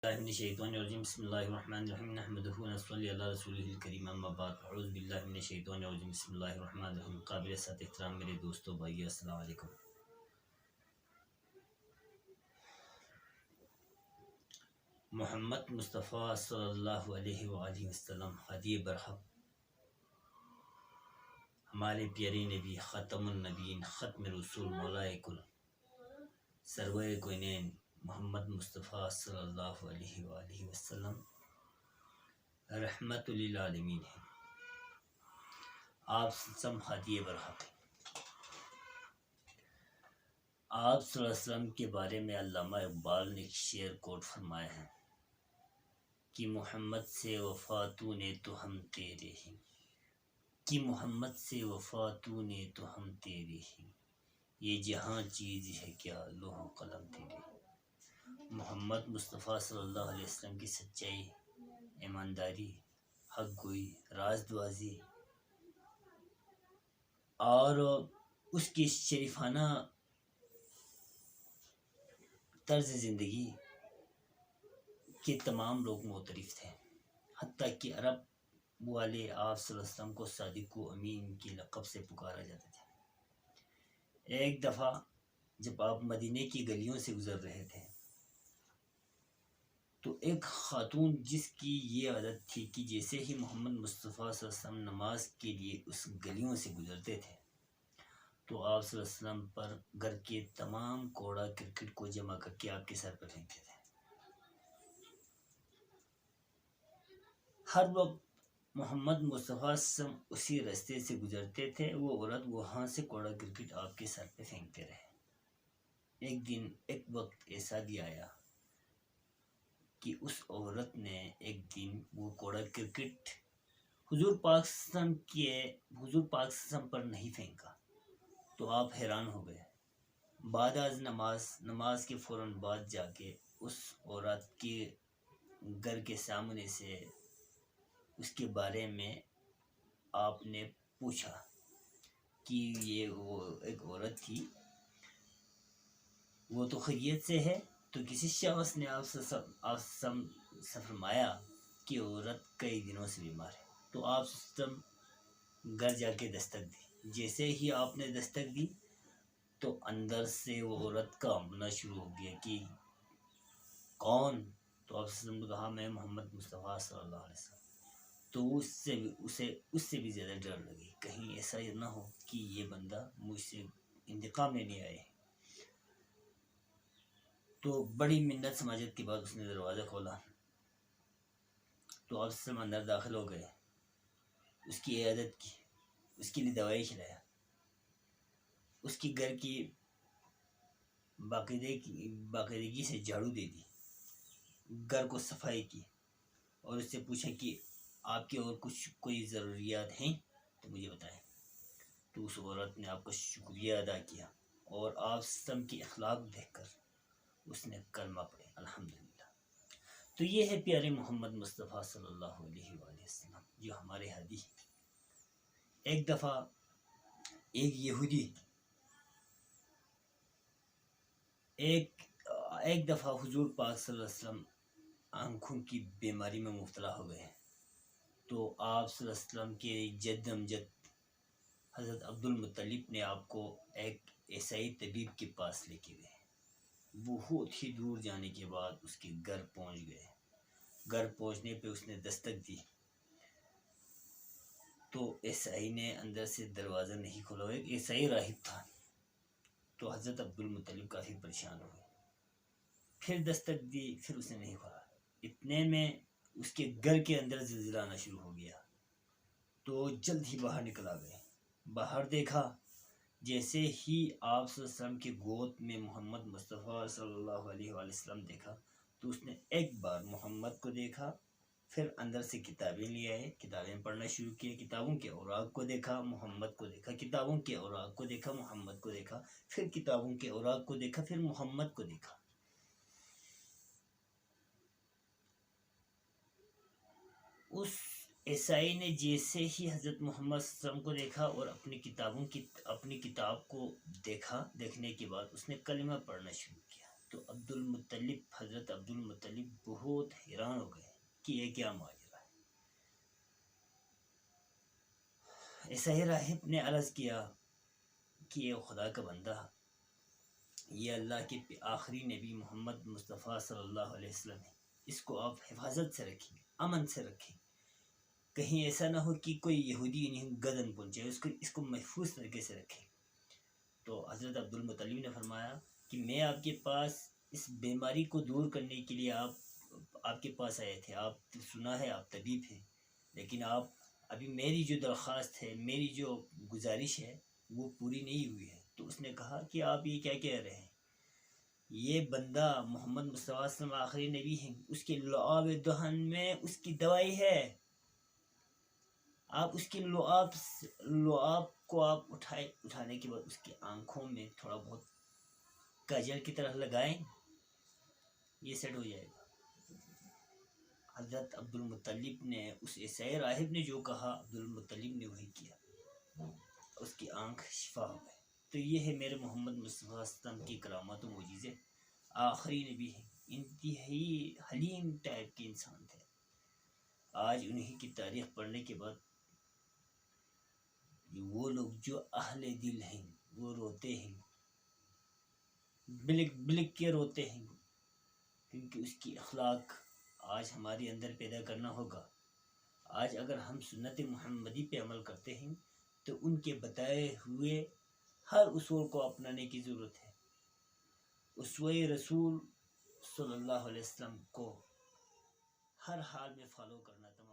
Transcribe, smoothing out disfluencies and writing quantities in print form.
بالله من الشيطان الرجيم بسم الله الرحمن الرحيم نحمده ونصلي على رسوله الكريم اما بعد اعوذ بالله من الشیطان الرجیم بسم اللہ الرحمن الرحیم قابل سات احترام میرے دوستو بھائی السلام علیکم۔ محمد مصطفیٰ صلی اللہ علیہ وآلہ وسلم ہدی برحق ہمارے پیارے نبی ختم النبیین ختم رسول مولائے کل سرور کوئنین محمد مصطفیٰ صلی اللہ علیہ وآلہ وسلم رحمت للعالمین ہے۔ آپ سم ہدی برحق ہیں۔ آپ صلی اللہ علیہ وسلم کے بارے میں علامہ اقبال نے شعر کوٹ فرمایا ہے کہ محمد سے وفا تو نے تو ہم تیرے ہیں، کہ محمد سے وفا تو نے تو ہم تیرے ہیں، یہ جہاں چیز ہے کیا لوح و قلم تیرے۔ محمد مصطفیٰ صلی اللہ علیہ وسلم کی سچائی، ایمانداری، حق گوئی، راز دوازی اور اس کی شریفانہ طرز زندگی کے تمام لوگ معترف تھے، حتیٰ کہ عرب والے آپ صلی اللہ علیہ وسلم کو صادق و امین کے لقب سے پکارا جاتا تھا۔ ایک دفعہ جب آپ مدینے کی گلیوں سے گزر رہے تھے تو ایک خاتون جس کی یہ عادت تھی کہ جیسے ہی محمد مصطفیٰ صلی اللہ علیہ وسلم نماز کے لیے اس گلیوں سے گزرتے تھے تو آپ صلی اللہ علیہ وسلم پر گھر کے تمام کوڑا کرکٹ کو جمع کر کے آپ کے سر پر پھینکتے تھے۔ ہر وقت محمد مصطفیٰ صلی اللہ علیہ وسلم اسی راستے سے گزرتے تھے، وہ عورت وہاں سے کوڑا کرکٹ آپ کے سر پہ پھینکتے رہے۔ ایک دن ایک وقت ایسا بھی آیا کہ اس عورت نے ایک دن وہ کوڑا کرکٹ حضور پاک صلی اللہ علیہ وسلم پر نہیں پھینکا تو آپ حیران ہو گئے۔ بعد از نماز کے فوراً بعد جا کے اس عورت کے گھر کے سامنے سے اس کے بارے میں آپ نے پوچھا کہ یہ وہ ایک عورت تھی، وہ تو خیریت سے ہے؟ تو کسی شخص نے آپ سے فرمایا کہ عورت کئی دنوں سے بیمار ہے۔ تو آپ گھر جا کے دستک دی۔ جیسے ہی آپ نے دستک دی تو اندر سے وہ عورت کانپنا شروع ہو گیا کہ کون؟ تو آپ نے کہا میں محمد مصطفیٰ صلی اللہ علیہ وسلم۔ تو اس سے بھی زیادہ ڈر لگی، کہیں ایسا نہ ہو کہ یہ بندہ مجھ سے انتقام لینے آئے۔ تو بڑی منت سماجت کے بعد اس نے دروازہ کھولا تو آپ سے اندر داخل ہو گئے، اس کی عیادت کی، اس کے لیے دوائی کھلایا، اس کی گھر کی باقاعدگی سے جھاڑو دے دی، گھر کو صفائی کی اور اس سے پوچھا کہ آپ کی اور کوئی ضروریات ہیں تو مجھے بتائیں۔ تو اس عورت نے آپ کا شکریہ ادا کیا اور آپ سم کی اخلاق دیکھ کر اس نے کلمہ پڑھے الحمدللہ۔ تو یہ ہے پیارے محمد مصطفیٰ صلی اللہ علیہ وآلہ وسلم جو ہمارے ہادی ہیں۔ ایک دفعہ ایک یہودی ایک دفعہ حضور پاک صلی اللہ علیہ وسلم آنکھوں کی بیماری میں مبتلا ہو گئے تو آپ صلی اللہ علیہ وسلم کے جد امجد حضرت عبد المطلب نے آپ کو ایک عیسائی طبیب کے پاس لے کے گئے۔ بہت ہی دور جانے کے بعد اس کے گھر پہنچ گئے۔ گھر پہنچنے پہ اس نے دستک دی تو عیسائی نے اندر سے دروازہ نہیں کھولا، ایک عیسائی راہب تھا۔ تو حضرت عبد المطلب کافی پریشان ہوئے، پھر دستک دی، پھر اس نے نہیں کھولا۔ اتنے میں اس کے گھر کے اندر زلزلہ آنا شروع ہو گیا تو جلد ہی باہر نکل آ گئے۔ باہر دیکھا، جیسے ہی آپ صلی اللہ علیہ وسلم کے گود میں محمد مصطفیٰ صلی اللہ علیہ وآلہ وسلم دیکھا تو اس نے ایک بار محمد کو دیکھا، پھر اندر سے کتابیں لے آئے، کتابیں پڑھنا شروع کیے، کتابوں کے اوراق کو دیکھا، محمد کو دیکھا، کتابوں کے اوراق کو دیکھا، محمد کو دیکھا، پھر کتابوں کے اوراق کو دیکھا، پھر محمد کو دیکھا۔ اس عیسائی نے جیسے ہی حضرت محمد صلی اللہ علیہ وسلم کو دیکھا اور اپنی کتاب کو دیکھا، دیکھنے کے بعد اس نے کلمہ پڑھنا شروع کیا۔ تو حضرت عبد المطلب بہت حیران ہو گئے کہ یہ کیا ماجرا ہے۔ عیسائی راہب نے عرض کیا کہ یہ خدا کا بندہ، یہ اللہ کے آخری نبی محمد مصطفیٰ صلی اللہ علیہ وسلم ہے، اس کو آپ حفاظت سے رکھیں، امن سے رکھیں، کہیں ایسا نہ ہو کہ کوئی یہودی انہیں گدن پہنچے، اس کو محفوظ طریقے سے رکھیں۔ تو حضرت عبد المطلب نے فرمایا کہ میں آپ کے پاس اس بیماری کو دور کرنے کے لیے آپ کے پاس آئے تھے، آپ سنا ہے آپ طبیب ہیں، لیکن آپ ابھی میری جو درخواست ہے، میری جو گزارش ہے وہ پوری نہیں ہوئی ہے۔ تو اس نے کہا کہ آپ یہ کیا کہہ رہے ہیں، یہ بندہ محمد مصطفیٰ صلی اللہ علیہ وسلم آخری نبی ہیں، اس کے لعاب دہن میں اس کی دوائی ہے، آپ اس کے لعاب کو آپ اٹھانے کے بعد اس کی آنکھوں میں تھوڑا بہت کاجل کی طرح لگائیں، یہ سیٹ ہو جائے گا۔ حضرت عبد المطلب نے، اس عیسائی راہب نے جو کہا، عبد المطلب نے وہی کیا، اس کی آنکھ شفا ہو گئی۔ تو یہ ہے میرے محمد مصطفیٰ صلی اللہ علیہ وسلم کی کرامات و معجزے۔ آخری نبی ہیں، انتہائی حلیم ٹائپ کے انسان تھے۔ آج انہی کی تاریخ پڑھنے کے بعد وہ لوگ جو اہل دل ہیں وہ روتے ہیں، بلک بلک کے روتے ہیں، کیونکہ اس کی اخلاق آج ہمارے اندر پیدا کرنا ہوگا۔ آج اگر ہم سنت محمدی پہ عمل کرتے ہیں تو ان کے بتائے ہوئے ہر اصول کو اپنانے کی ضرورت ہے۔ اسوہ رسول صلی اللہ علیہ وسلم کو ہر حال میں فالو کرنا تمام